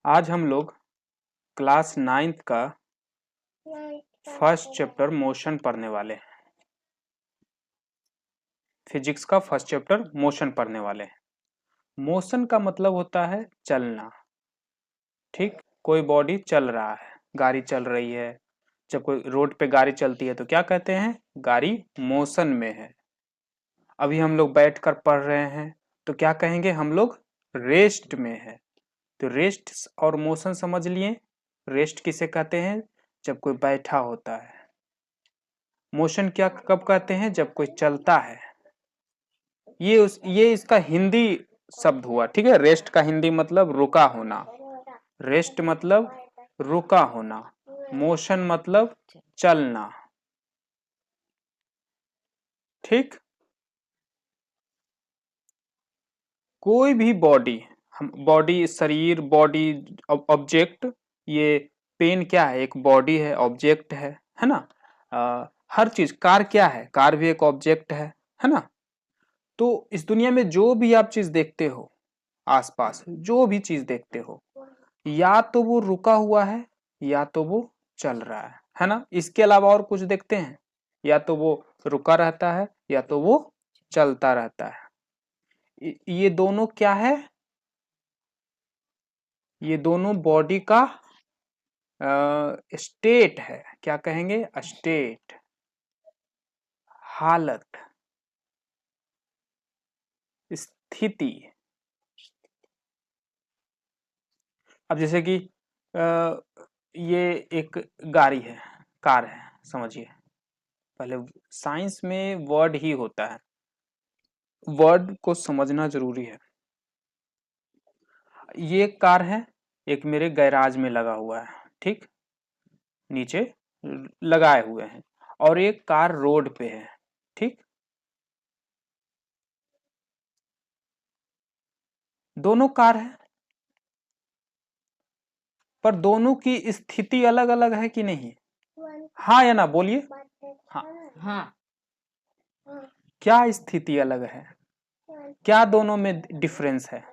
आज हम लोग क्लास 9th का फर्स्ट चैप्टर मोशन पढ़ने वाले हैं। फिजिक्स का फर्स्ट चैप्टर मोशन पढ़ने वाले हैं। मोशन का मतलब होता है चलना। ठीक, कोई बॉडी चल रहा है, गाड़ी चल रही है। जब कोई रोड पे गाड़ी चलती है तो क्या कहते हैं? गाड़ी मोशन में है। अभी हम लोग बैठकर पढ़ रहे हैं तो क्या कहेंगे? हम लोग रेस्ट में है। तो रेस्ट और मोशन समझ लिए। रेस्ट किसे कहते हैं? जब कोई बैठा होता है। मोशन क्या कब कहते हैं? जब कोई चलता है। ये इसका हिंदी शब्द हुआ। ठीक है, रेस्ट का हिंदी मतलब रुका होना। रेस्ट मतलब रुका होना, मोशन मतलब चलना। ठीक, कोई भी बॉडी, हम बॉडी, शरीर, बॉडी, ऑब्जेक्ट। ये पेन क्या है? एक बॉडी है, ऑब्जेक्ट है ना। हर चीज, कार क्या है? कार भी एक ऑब्जेक्ट है ना। तो इस दुनिया में जो भी आप चीज देखते हो, आसपास जो भी चीज देखते हो, या तो वो रुका हुआ है या तो वो चल रहा है ना। इसके अलावा और कुछ देखते हैं? या तो वो रुका रहता है या तो वो चलता रहता है। ये दोनों क्या है? ये दोनों बॉडी का स्टेट है। क्या कहेंगे? स्टेट, हालत, स्थिति। अब जैसे कि ये एक गाड़ी है, कार है, समझिए। पहले साइंस में वर्ड ही होता है, वर्ड को समझना जरूरी है। ये एक कार है, एक मेरे गैराज में लगा हुआ है। ठीक, नीचे लगाए हुए हैं। और एक कार रोड पे है। ठीक, दोनों कार है, पर दोनों की स्थिति अलग अलग है कि नहीं? हाँ या ना बोलिए। हाँ, हाँ, क्या स्थिति अलग है? क्या दोनों में डिफरेंस है?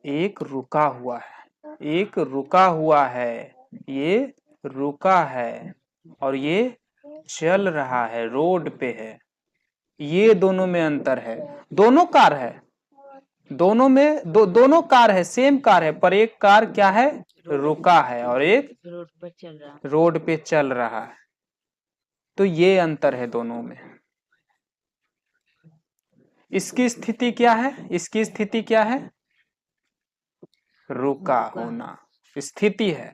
एक रुका हुआ है, एक रुका हुआ है, ये रुका है, और ये चल रहा है, रोड पे है। ये दोनों में अंतर है। दोनों कार है, दोनों में दोनों कार है, सेम कार है, पर एक कार क्या है? रुका है, और एक रोड पर चल रहा है। रोड पे चल रहा है। तो ये अंतर है दोनों में। इसकी स्थिति क्या है? इसकी स्थिति क्या है? रुका होना स्थिति है।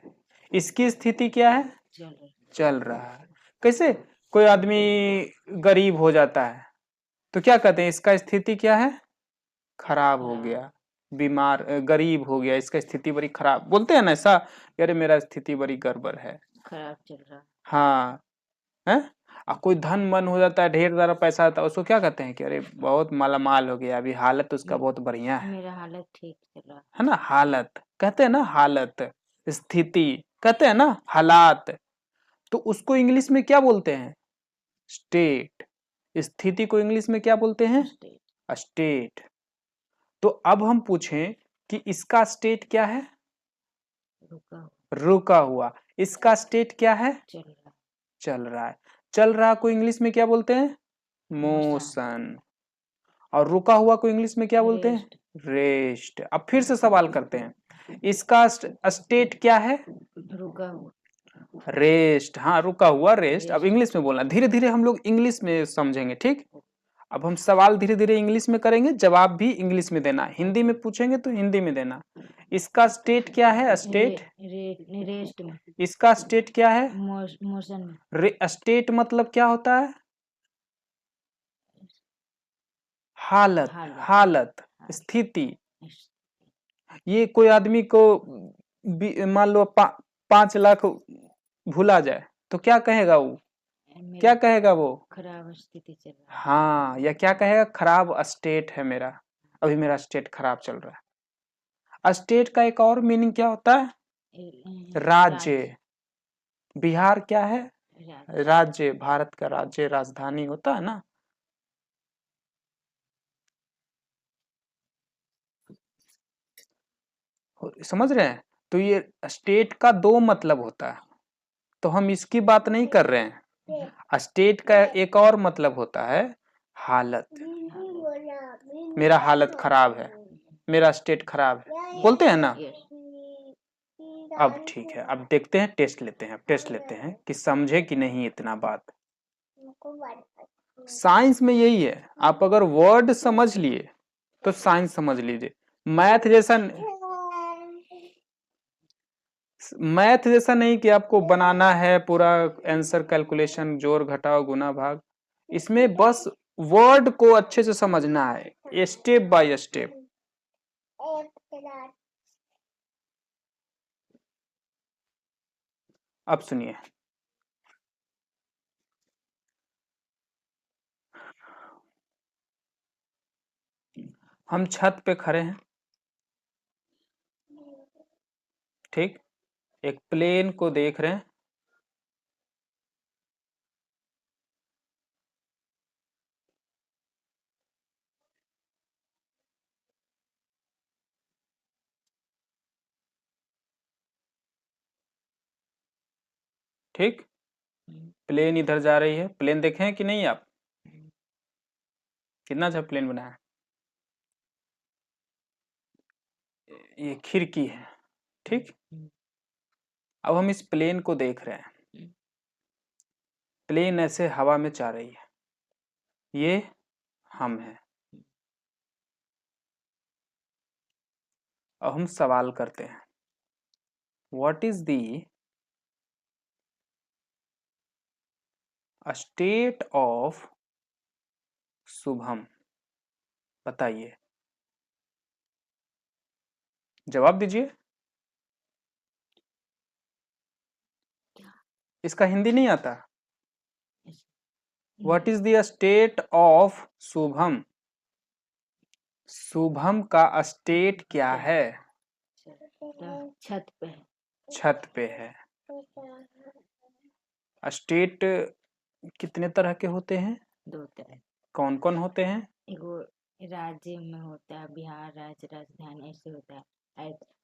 इसकी स्थिति क्या है? चल रहा है। चल रहा है। कैसे? कोई आदमी गरीब हो जाता है तो क्या कहते हैं? इसका स्थिति क्या है? खराब हो गया, बीमार, गरीब हो गया, इसका स्थिति बड़ी खराब। बोलते हैं ना ऐसा, अरे मेरा स्थिति बड़ी गड़बड़ है। खराब चल रहा है। हाँ है। कोई धन मन हो जाता है, ढेर सारा पैसा आता है, उसको क्या कहते हैं कि अरे बहुत माला माल हो गया, अभी हालत उसका बहुत बढ़िया है। मेरा हालत ठीक चल रहा है ना, हालत कहते हैं ना, हालत। स्थिति कहते हैं ना, हालात। तो उसको इंग्लिश में क्या बोलते हैं? स्टेट। स्थिति को इंग्लिश में क्या बोलते हैं? है। स्टेट। तो अब हम पूछें कि इसका स्टेट क्या है? रुका हुआ, रुका हुआ। इसका स्टेट क्या है? चल रहा है। चल रहा है। चल रहा को इंग्लिश में क्या बोलते हैं? मोशन। और रुका हुआ को इंग्लिश में क्या बोलते हैं? रेस्ट। अब फिर से सवाल करते हैं, इसका स्टेट क्या है? रुका हुआ, रेस्ट। हाँ, रुका हुआ, रेस्ट। अब रेस्ट। इंग्लिश में बोलना, धीरे धीरे हम लोग इंग्लिश में समझेंगे। ठीक, अब हम सवाल धीरे धीरे इंग्लिश में करेंगे, जवाब भी इंग्लिश में देना। हिंदी में पूछेंगे तो हिंदी में देना। इसका स्टेट क्या है? स्टेट। रेस्ट में। इसका स्टेट क्या है? मोशन में। स्टेट मतलब क्या होता है? हालत, हालत, स्थिति। ये कोई आदमी को मान लो 5 लाख भूला जाए तो क्या कहेगा वो? क्या कहेगा वो? खराब स्थिति चल रहा है। हाँ, या क्या कहेगा? खराब स्टेट है मेरा, अभी मेरा स्टेट खराब चल रहा है। स्टेट का एक और मीनिंग क्या होता है? राज्य। बिहार क्या है? राज्य। भारत का राज्य, राजधानी होता है ना। समझ रहे हैं? तो ये स्टेट का दो मतलब होता है, तो हम इसकी बात नहीं कर रहे हैं। स्टेट का एक और मतलब होता है हालत। मेरा हालत खराब है, मेरा स्टेट खराब है, बोलते हैं ना। यस। अब ठीक है, अब देखते हैं, टेस्ट लेते हैं, टेस्ट लेते हैं कि समझे कि नहीं इतना बात। साइंस में यही है, आप अगर वर्ड समझ लिए तो साइंस समझ लीजिए। मैथ जैसा मैथ जैसा नहीं कि आपको बनाना है पूरा आंसर कैलकुलेशन, जोड़ घटाव गुना भाग। इसमें बस वर्ड को अच्छे से समझना है, स्टेप बाय स्टेप। अब सुनिए, हम छत पे खड़े हैं, ठीक, एक प्लेन को देख रहे हैं, ठीक, प्लेन इधर जा रही है। प्लेन देखे हैं कि नहीं आप? कितना अच्छा प्लेन बना है। ये खिड़की है, ठीक। अब हम इस प्लेन को देख रहे हैं, प्लेन ऐसे हवा में जा रही है, ये हम हैं। अब हम सवाल करते हैं, what is the state of Shubham? बताइए, जवाब दीजिए। इसका हिंदी नहीं आता? What is the state of Shubham? Shubham का स्टेट क्या है? छत पे है। छत पे है। स्टेट कितने तरह के होते हैं? दो तरह। कौन कौन होते हैं? एक वो राज्य में होता है, बिहार राज्य, राजधानी ऐसे होता है।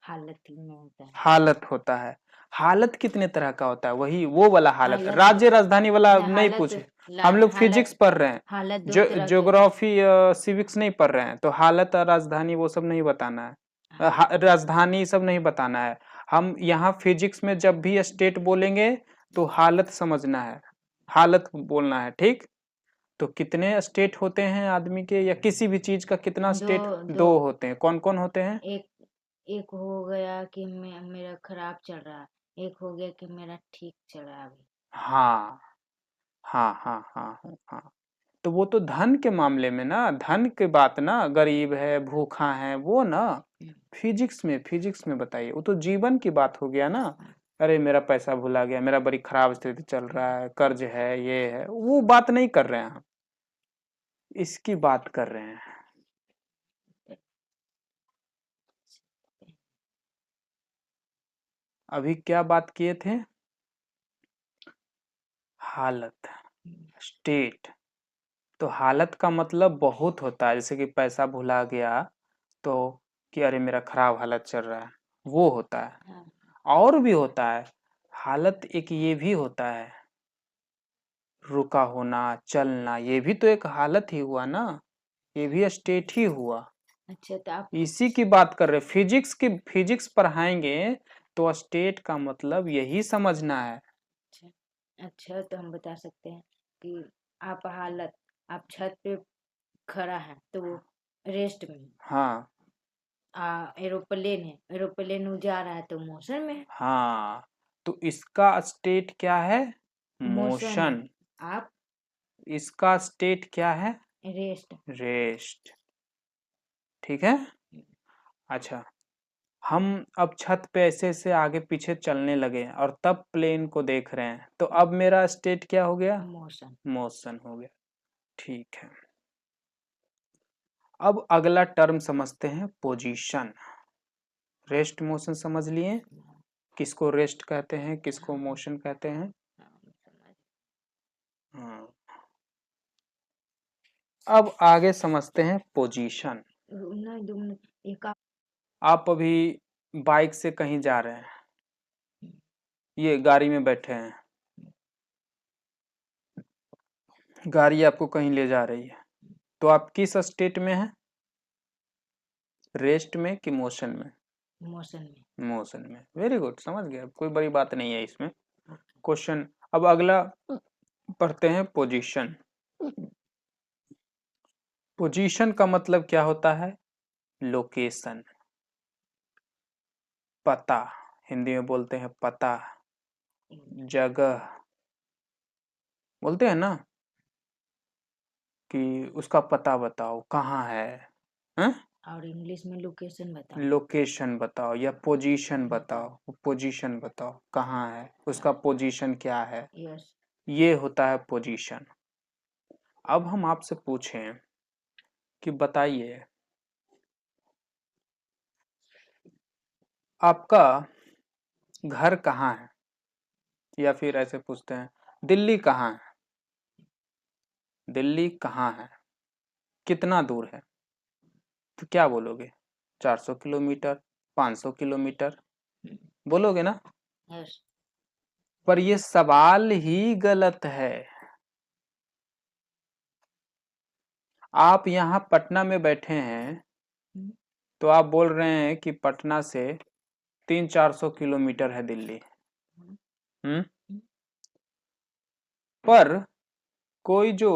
हालत में होता है। हालत होता है। हालत कितने तरह का होता है? वही वो वाला हालत, हालत राज्य राजधानी वाला नहीं हालत पूछे। हम लोग फिजिक्स पढ़ रहे हैं, हालत दो तरह की ज्योग्राफी सिविक्स नहीं पढ़ रहे हैं, तो हालत और राजधानी वो सब नहीं बताना है। राजधानी सब नहीं बताना है। हम यहाँ फिजिक्स में जब भी स्टेट बोलेंगे तो हालत समझना है, हालत बोलना है, ठीक। तो कितने स्टेट होते हैं आदमी के या किसी भी चीज का? कितना स्टेट? दो होते हैं। कौन कौन होते हैं? एक एक हो गया कि मेरा खराब चल रहा है, एक हो गया कि मेरा ठीक चल रहा है अभी। हाँ हाँ हाँ हाँ हाँ। तो वो तो धन के मामले में ना, धन की बात ना, गरीब है भूखा है वो ना। फिजिक्स में बताइए, वो तो जीवन की बात हो गया ना। अरे मेरा पैसा भुला गया, मेरा बड़ी खराब स्थिति चल रहा है, कर्ज है, ये है, वो बात नहीं कर रहे हैं हम, इसकी बात कर रहे हैं। अभी क्या बात किए थे? हालत, स्टेट। तो हालत का मतलब बहुत होता है, जैसे कि पैसा भुला गया तो कि अरे मेरा खराब हालत चल रहा है, वो होता है। और भी होता है हालत, एक ये भी होता है रुका होना, चलना, ये भी तो एक हालत ही हुआ ना, ये भी स्टेट ही हुआ। अच्छा, तो आप इसी की बात कर रहे। फिजिक्स पढ़ाएंगे तो स्टेट का मतलब यही समझना है। अच्छा, तो हम बता सकते हैं कि आप छत पे खड़ा है तो वो रेस्ट में। हाँ एरोप्लेन है, एरोप्लेन जा रहा है तो मोशन में है। हाँ, तो इसका स्टेट क्या है? मोशन में। मोशन। आप इसका स्टेट क्या है? रेस्ट। रेस्ट। ठीक है। अच्छा, हम अब छत पे ऐसे ऐसे आगे पीछे चलने लगे और तब प्लेन को देख रहे हैं, तो अब मेरा स्टेट क्या हो गया? मोशन। मोशन हो गया। ठीक है, अब अगला टर्म समझते हैं, पोजीशन। रेस्ट मोशन समझ लिए, किसको रेस्ट कहते हैं, किसको मोशन कहते हैं। हाँ, अब आगे समझते हैं पोजीशन। नहीं, 2 मिनट। आप अभी बाइक से कहीं जा रहे हैं, ये गाड़ी में बैठे हैं, गाड़ी आपको कहीं ले जा रही है, तो आप किस स्टेट में हैं? रेस्ट में कि मोशन में? मोशन में। मोशन में। वेरी गुड, समझ गए, कोई बड़ी बात नहीं है इसमें। क्वेश्चन अब अगला पढ़ते हैं, पोजीशन। पोजीशन का मतलब क्या होता है? लोकेशन, पता, हिंदी में बोलते हैं पता, जगह, बोलते हैं ना कि उसका पता बताओ कहाँ है, हैं? और इंग्लिश में लोकेशन बताओ। लोकेशन बताओ या पोजीशन बताओ, पोजीशन बताओ कहाँ है, उसका पोजीशन क्या है, यस। ये होता है पोजीशन। अब हम आपसे पूछें कि बताइए आपका घर कहाँ है, या फिर ऐसे पूछते हैं दिल्ली कहाँ है, दिल्ली कहाँ है, कितना दूर है, तो क्या बोलोगे? 400 किलोमीटर, 500 किलोमीटर बोलोगे ना? यस। पर ये सवाल ही गलत है। आप यहाँ पटना में बैठे हैं, तो आप बोल रहे हैं कि पटना से 300-400 किलोमीटर है दिल्ली। हम्म। पर कोई जो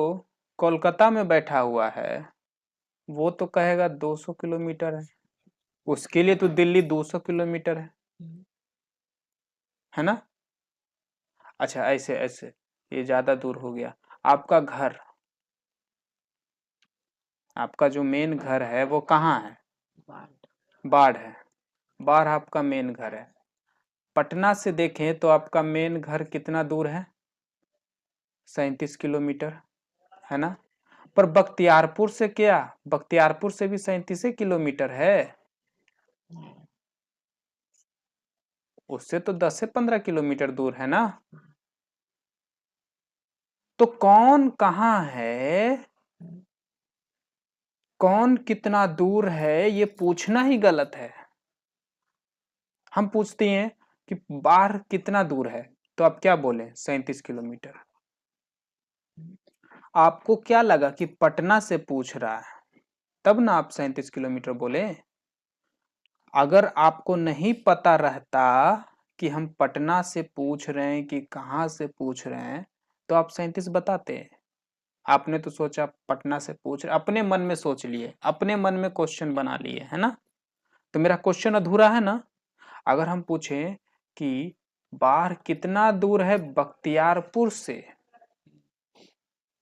कोलकाता में बैठा हुआ है वो तो कहेगा 200 किलोमीटर है, उसके लिए तो दिल्ली 200 किलोमीटर है ना? अच्छा, ऐसे ऐसे ये ज्यादा दूर हो गया। आपका घर, आपका जो मेन घर है वो कहाँ है? बाढ़ है, बाढ़ आपका मेन घर है। पटना से देखें तो आपका मेन घर कितना दूर है? 37 किलोमीटर, है ना? पर बख्तियारपुर से क्या, बख्तियारपुर से भी 37 किलोमीटर है, उससे तो 10 से 15 किलोमीटर दूर है ना? तो कौन कहाँ है, कौन कितना दूर है, ये पूछना ही गलत है। हम पूछते हैं कि बाढ़ कितना दूर है, तो आप क्या बोले? 37 किलोमीटर। आपको क्या लगा कि पटना से पूछ रहा है, तब ना आप 37 किलोमीटर बोले। अगर आपको नहीं पता रहता कि हम पटना से पूछ रहे हैं कि कहाँ से पूछ रहे हैं, तो आप 37 बताते। आपने तो सोचा पटना से पूछ रहे, अपने मन में सोच लिए, अपने मन में क्वेश्चन बना लिए, है ना? तो मेरा क्वेश्चन अधूरा है ना? अगर हम पूछें कि बाढ़ कितना दूर है बख्तियारपुर से,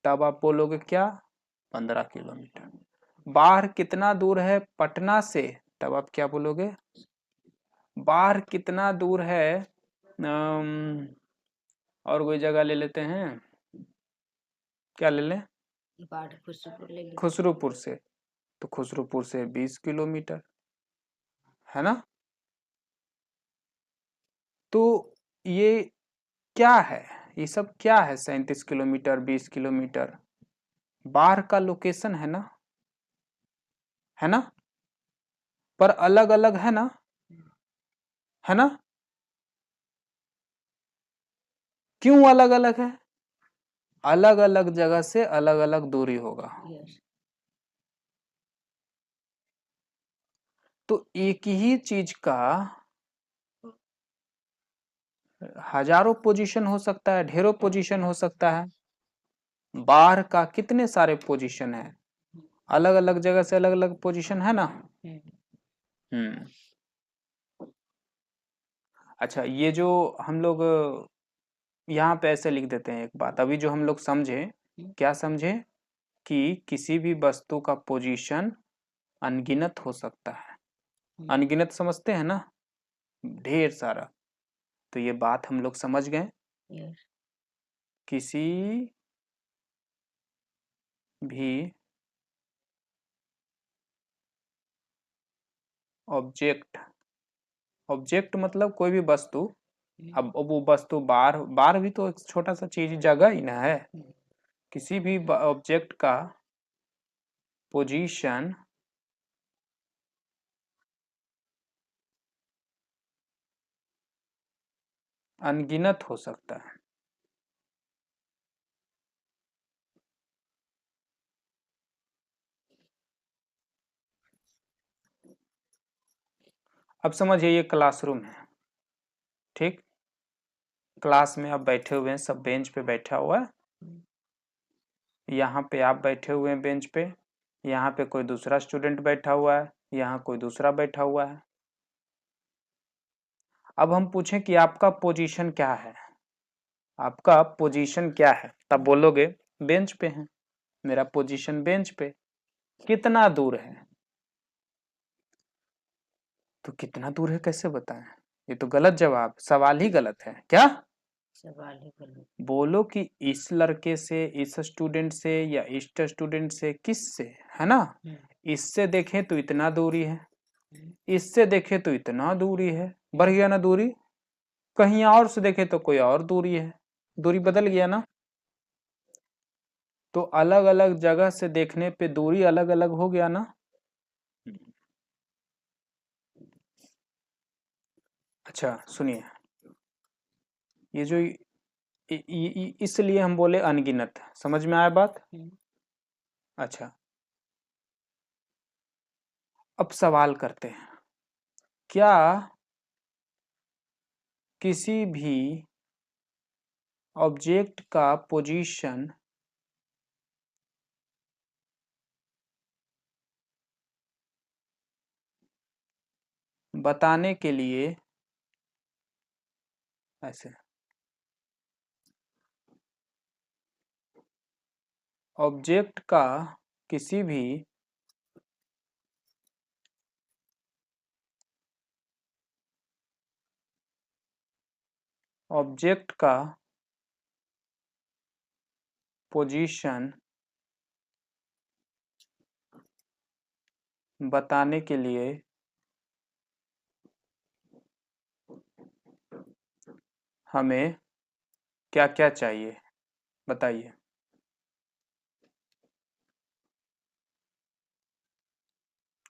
तब आप बोलोगे क्या? 15 किलोमीटर। बाढ़ कितना दूर है पटना से, तब आप क्या बोलोगे? बाढ़ कितना दूर है और कोई जगह ले लेते हैं, क्या ले लें? बाढ़ खुशबू ले लीजिए। खुसरूपुर से, तो खुसरूपुर से 20 किलोमीटर, है ना? तो ये क्या है, ये सब क्या है? 37 किलोमीटर, 20 किलोमीटर बाढ़ का लोकेशन है ना, है ना? पर अलग अलग है ना, है ना? क्यों अलग अलग है? अलग अलग जगह से अलग अलग दूरी होगा। यस। तो एक ही चीज का हजारों पोजीशन हो सकता है, ढेरों पोजीशन हो सकता है। बाढ़ का कितने सारे पोजीशन है, अलग अलग जगह से अलग अलग पोजीशन है ना? हम्म। अच्छा, ये जो हम लोग यहाँ पे ऐसे लिख देते हैं, एक बात अभी जो हम लोग समझे, क्या समझे? कि किसी भी वस्तु का पोजीशन अनगिनत हो सकता है। अनगिनत समझते हैं ना, ढेर सारा। तो ये बात हम लोग समझ गए। यस। किसी भी ऑब्जेक्ट, ऑब्जेक्ट मतलब कोई भी वस्तु, अब वो वस्तु बार बार भी तो एक छोटा सा चीज, जगह ही ना है। किसी भी ऑब्जेक्ट का पोजीशन अनगिनत हो सकता है। अब समझिए ये क्लासरूम है, ठीक। क्लास में आप बैठे हुए हैं, सब बेंच पे बैठा हुआ है। यहाँ पे आप बैठे हुए हैं बेंच पे, यहाँ पे कोई दूसरा स्टूडेंट बैठा हुआ है, यहाँ कोई दूसरा बैठा हुआ है। अब हम पूछें कि आपका पोजीशन क्या है, आपका पोजीशन क्या है, तब बोलोगे बेंच पे है, मेरा पोजीशन बेंच पे। कितना दूर है, तो कितना दूर है कैसे बताएं, ये तो गलत जवाब, सवाल ही गलत है। क्या सवाल ही गलत। बोलो कि इस लड़के से, इस स्टूडेंट से या इस स्टूडेंट से, किस से, है ना। इससे देखें तो इतना दूरी है, इससे देखें तो इतना दूरी है, बढ़ गया ना दूरी। कहीं और से देखें तो कोई और दूरी है, दूरी बदल गया ना। तो अलग अलग जगह से देखने पे दूरी अलग अलग हो गया ना। अच्छा सुनिए, ये जो इसलिए हम बोले अनगिनत, समझ में आया बात। अच्छा, अब सवाल करते हैं, क्या किसी भी ऑब्जेक्ट का पोजीशन बताने के लिए, ऐसे ऑब्जेक्ट का किसी भी ऑब्जेक्ट का पोजीशन बताने के लिए हमें क्या क्या चाहिए, बताइए।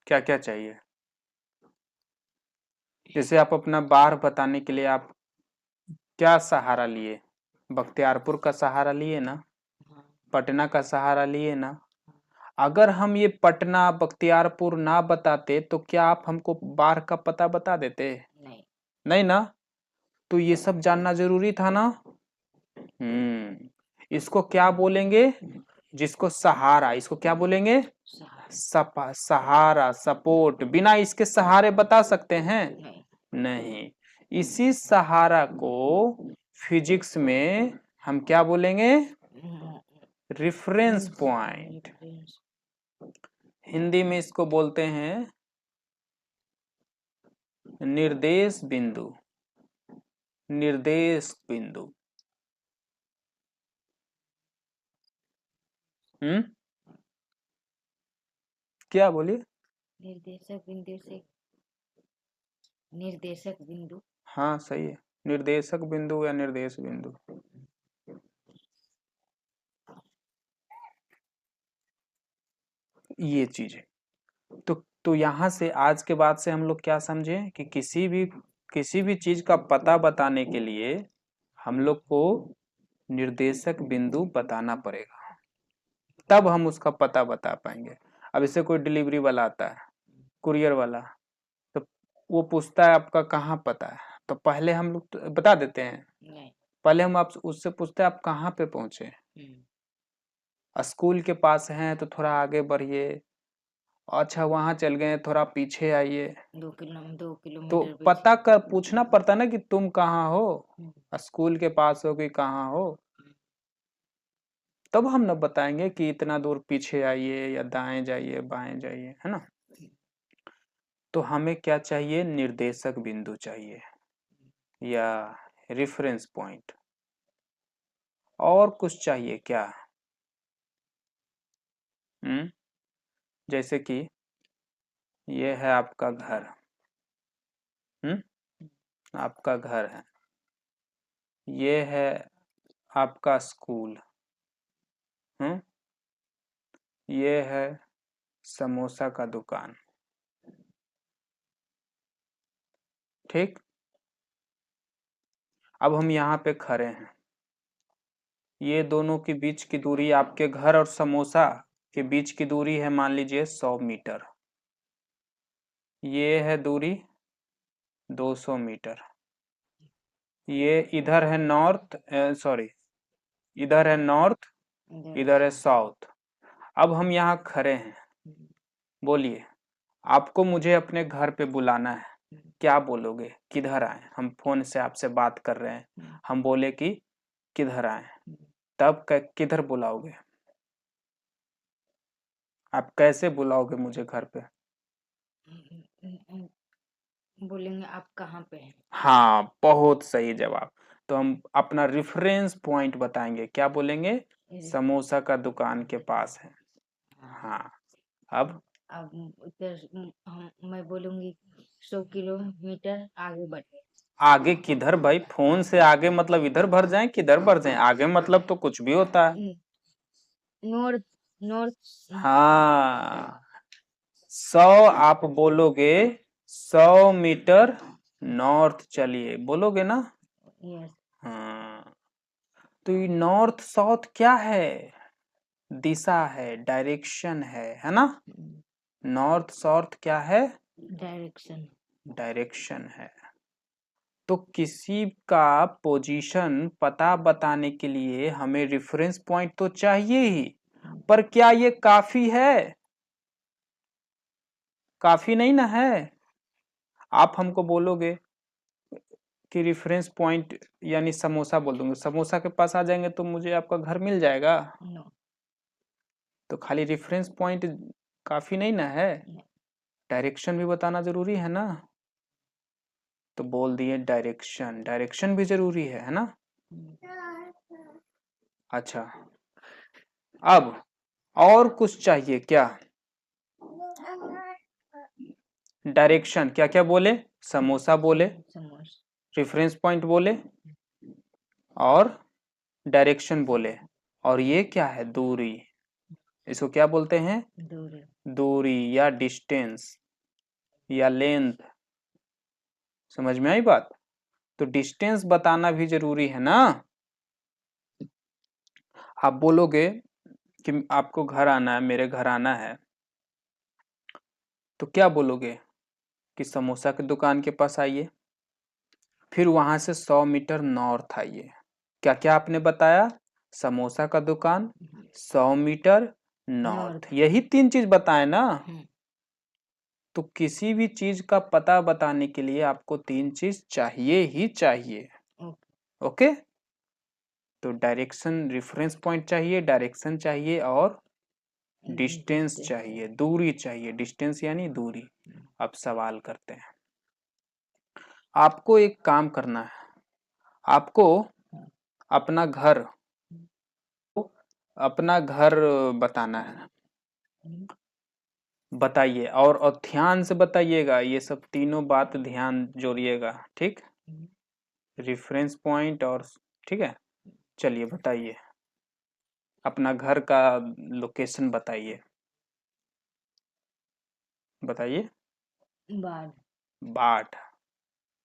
क्या क्या चाहिए, जैसे आप अपना बार बताने के लिए आप क्या सहारा लिए, बख्तियारपुर का सहारा लिए ना, पटना का सहारा लिए ना। अगर हम ये पटना बख्तियारपुर ना बताते तो क्या आप हमको बार का पता बता देते। नहीं। नहीं ना, तो ये सब जानना जरूरी था ना। इसको क्या बोलेंगे, जिसको सहारा, इसको क्या बोलेंगे, सहारा, सपोर्ट। बिना इसके सहारे बता सकते हैं, नहीं। इसी सहारा को फिजिक्स में हम क्या बोलेंगे, रेफरेंस पॉइंट। हिंदी में इसको बोलते हैं निर्देश बिंदु, निर्देश बिंदु। क्या बोलिए, निर्देशक बिंदु से, निर्देशक बिंदु। हाँ सही है, निर्देशक बिंदु या निर्देश बिंदु। ये चीज है। तो यहाँ से आज के बाद से हम लोग क्या समझे कि किसी भी चीज का पता बताने के लिए हम लोग को निर्देशक बिंदु बताना पड़ेगा, तब हम उसका पता बता पाएंगे। अब इससे कोई डिलीवरी वाला आता है, कुरियर वाला, तो वो पूछता है आपका कहाँ पता है, तो पहले हम लोग तो बता देते हैं, नहीं। पहले हम आप उससे पूछते हैं आप कहाँ पे पहुंचे। स्कूल के पास हैं तो थोड़ा आगे बढ़िए, अच्छा वहां चल गए थोड़ा पीछे आइए। 2 किलोमीटर तो पीछे। पता कर पूछना पड़ता ना कि तुम कहाँ हो, स्कूल के पास हो कि कहाँ हो, तब हम न बताएंगे कि इतना दूर पीछे आइए या दाएं जाइए बाएं जाइए, है ना। तो हमें क्या चाहिए, निर्देशक बिंदु चाहिए या रेफरेंस पॉइंट। और कुछ चाहिए क्या, जैसे कि ये है आपका घर, आपका घर है, ये है आपका स्कूल, ये है समोसा का दुकान, ठीक। अब हम यहाँ पे खड़े हैं, ये दोनों के बीच की दूरी, आपके घर और समोसा के बीच की दूरी है मान लीजिए 100 मीटर। ये है दूरी 200 मीटर। ये इधर है नॉर्थ, सॉरी, इधर है नॉर्थ, इधर है साउथ। अब हम यहाँ खड़े हैं, बोलिए, आपको मुझे अपने घर पे बुलाना है, क्या बोलोगे? किधर आए? हम फोन से आपसे बात कर रहे हैं, हम बोले कि किधर आए, तब किधर बुलाओगे? आप कैसे बुलाओगे मुझे घर पे? बोलेंगे आप कहाँ पे हैं। हाँ, बहुत सही जवाब। तो हम अपना रेफरेंस पॉइंट बताएंगे, क्या बोलेंगे? समोसा का दुकान के पास है। हाँ, अब उधर मैं बोलूंगी 100 किलोमीटर आगे बढ़े। आगे किधर भाई? फोन से आगे मतलब इधर भर जाए, किधर भर जाए? आगे मतलब तो कुछ भी होता है। North, north. हाँ, 100 आप बोलोगे, 100 मीटर नॉर्थ चलिए, बोलोगे ना? यस। हाँ, तो ये नॉर्थ साउथ क्या है? दिशा है, डायरेक्शन है ना? नॉर्थ साउथ क्या है? डायरेक्शन। डायरेक्शन है। तो किसी का पोजीशन पता बताने के लिए हमें रेफरेंस पॉइंट तो चाहिए ही, पर क्या ये काफी है? काफी नहीं ना है। आप हमको बोलोगे कि रेफरेंस पॉइंट यानी समोसा बोल दूंगे, समोसा के पास आ जाएंगे तो मुझे आपका घर मिल जाएगा। नो। तो खाली रेफरेंस पॉइंट काफी नहीं ना है, डायरेक्शन भी बताना जरूरी है ना। तो बोल दिए डायरेक्शन, डायरेक्शन भी जरूरी है ना? अच्छा, अब और कुछ चाहिए क्या? डायरेक्शन क्या क्या बोले? समोसा बोले, समोसा। रेफरेंस पॉइंट बोले, और डायरेक्शन बोले, और ये क्या है? दूरी। इसको क्या बोलते हैं? दूरी। दूरी या डिस्टेंस या लेंथ। समझ में आई बात? तो डिस्टेंस बताना भी जरूरी है ना। आप बोलोगे कि आपको घर आना है, मेरे घर आना है, तो क्या बोलोगे कि समोसा की दुकान के पास आइए, फिर वहां से 100 मीटर नॉर्थ आइए। क्या क्या आपने बताया? समोसा का दुकान, 100 मीटर नॉर्थ, यही 3 चीज बताए ना। तो किसी भी चीज का पता बताने के लिए आपको 3 चीज चाहिए ही चाहिए। ओके, तो डायरेक्शन, रेफरेंस पॉइंट चाहिए, डायरेक्शन चाहिए, और डिस्टेंस चाहिए, दूरी चाहिए। डिस्टेंस यानी दूरी। अब सवाल करते हैं। आपको एक काम करना है, आपको अपना घर, अपना घर बताना है। बताइए, और ध्यान से बताइएगा, ये सब तीनों बात ध्यान जोड़िएगा, ठीक? रेफरेंस पॉइंट और, ठीक है, चलिए बताइए, अपना घर का लोकेशन बताइए, बताइए। बाढ़। बाढ़,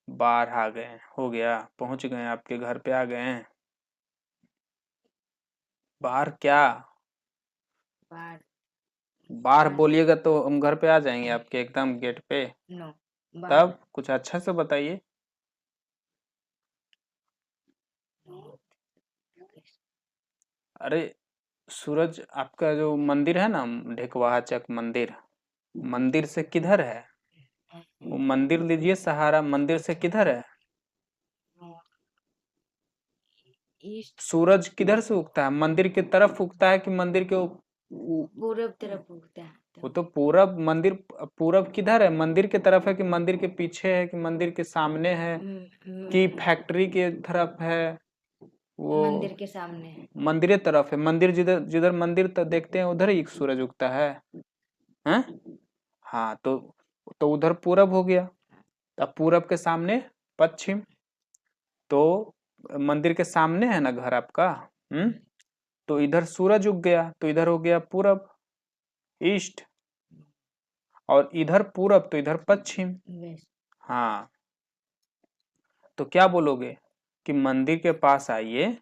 बाढ़ आ गए, हो गया, पहुंच गए, आपके घर पे आ गए हैं। बाढ़ क्या? बाढ़। बाढ़ बोलिएगा तो हम घर पे आ जाएंगे आपके, एकदम गेट पे। नो। बाढ़। तब कुछ अच्छा से बताइए। अरे सूरज, आपका जो मंदिर है ना, ढेकवाहा चक मंदिर, मंदिर से किधर है? वो मंदिर लीजिए सहारा, मंदिर से किधर है? ईस्ट। सूरज किधर से उगता है? मंदिर की तरफ उगता है कि मंदिर के पूरब तरफ उगता है। वो तो पूरब, मंदिर पूरब किधर है? मंदिर के तरफ है कि मंदिर के पीछे है कि मंदिर के सामने है कि फैक्ट्री के तरफ है? वो मंदिर के सामने। मंदिर तरफ है। मंदिर जिधर जिधर मंदिर तो देखते हैं उधर ही सूरज उगता है, हैं? हाँ, तो उधर पूरब हो गया। अब पूरब के सामने पश्चिम, तो मंदिर के सामने है ना घर आपका, तो इधर सूरज उग गया, तो इधर हो गया पूरब, ईस्ट, और इधर पूरब तो इधर पश्चिम। वेस्ट। हाँ, तो क्या बोलोगे? कि मंदिर के पास आइए,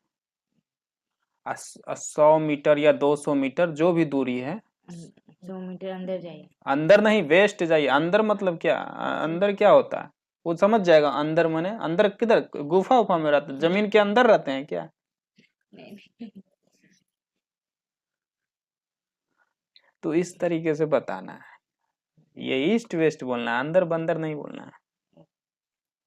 100 मीटर या 200 मीटर जो भी दूरी है, 100 मीटर अंदर जाइए। अंदर नहीं, वेस्ट जाइए। अंदर मतलब क्या, अंदर क्या होता है वो समझ जाएगा। अंदर माने अंदर किधर, गुफा उफा में रहते, जमीन के अंदर रहते हैं क्या? नहीं। तो इस तरीके से बताना है, ये ईस्ट वेस्ट बोलना है, अंदर बंदर नहीं बोलना है।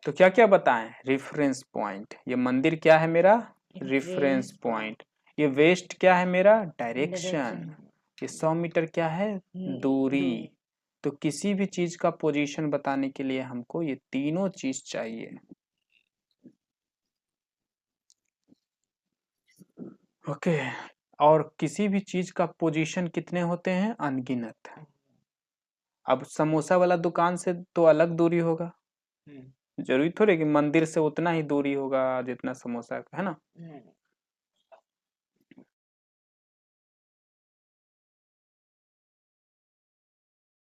तो क्या क्या बताएं? रेफरेंस पॉइंट, ये मंदिर क्या है मेरा? Reference point. ये वेस्ट क्या है मेरा? डायरेक्शन। ये 100 मीटर क्या है? दूरी। तो किसी भी चीज का पोजीशन बताने के लिए हमको ये तीनों चीज चाहिए। ओके। और किसी भी चीज का पोजीशन कितने होते हैं? अनगिनत। अब समोसा वाला दुकान से तो अलग दूरी होगा, जरूरी थोड़ी कि मंदिर से उतना ही दूरी होगा जितना समोसा का है ना।